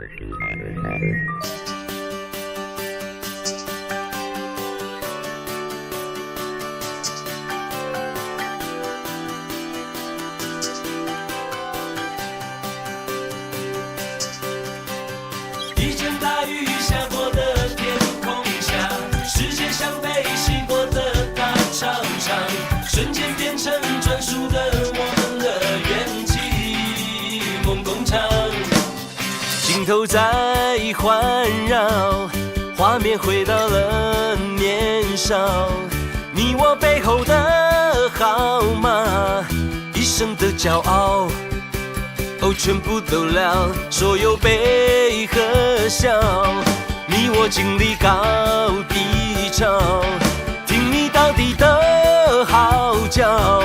一阵大雨下过的天空下，时间像被洗过的大操场，瞬间变成专属的我们的缘起梦工厂。镜头在环绕，画面回到了年少，你我背后的号码，一生的骄傲。哦，全部都了，所有悲和笑，你我经历高低潮，听你到底的号角，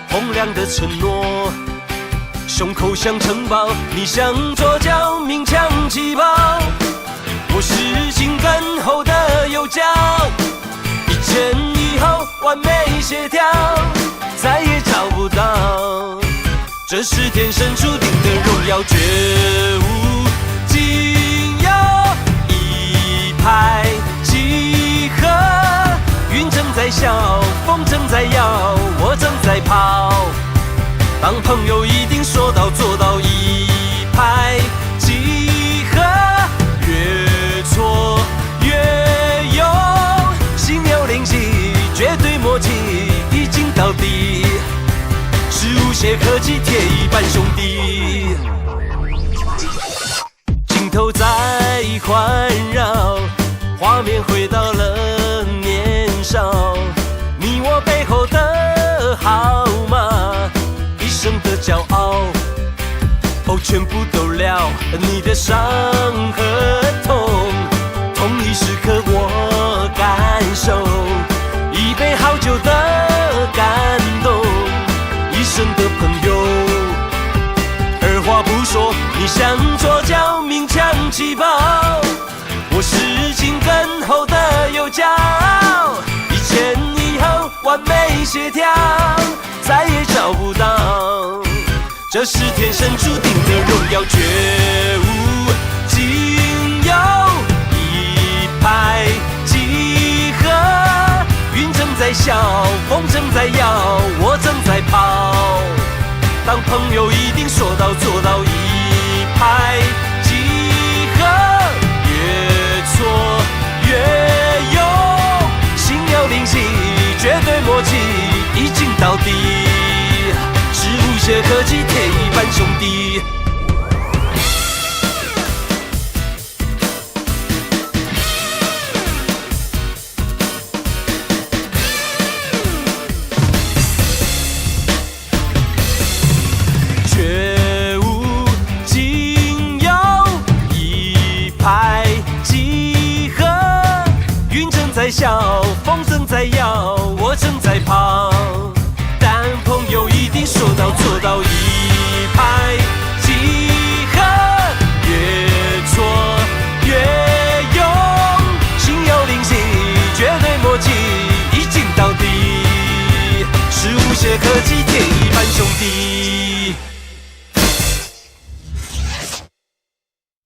洪亮的承诺，胸口像城堡，你像左脚鸣枪起跑，我是情根后的右脚，一前一后完美协调，再也找不到。这是天生注定的荣耀，绝无仅有，一拍即合。云正在笑，风正在摇，我正在跑。当朋友一定说到做到，一拍即合，越挫越勇，心有灵犀，绝对默契，一镜到底。是无懈可击，铁一般兄弟。镜头在环绕，画面回到了年少，你我背后的号码，一生的骄傲。哦，全部都了，你的伤和痛，同一时刻我感受，一杯好酒的感动。一生的朋友，二话不说，你向左脚鸣枪起跑，我是情根后的右脚，一前一后完美协调，再也找不到。这是天生注定的荣耀，绝无仅有，一拍即合。云正在笑，风正在摇，我正在跑。当朋友一定说到做到，一拍即合，越挫越勇，心有灵犀，绝对默契，一镜到底，是无懈可击，铁一般兄弟。绝无仅有，一拍即合。云正在笑，风正在摇，我正在跑。但朋友一定说到做到，一拍即合，越挫越勇，心有灵犀，绝对默契，一镜到底，是无懈可击。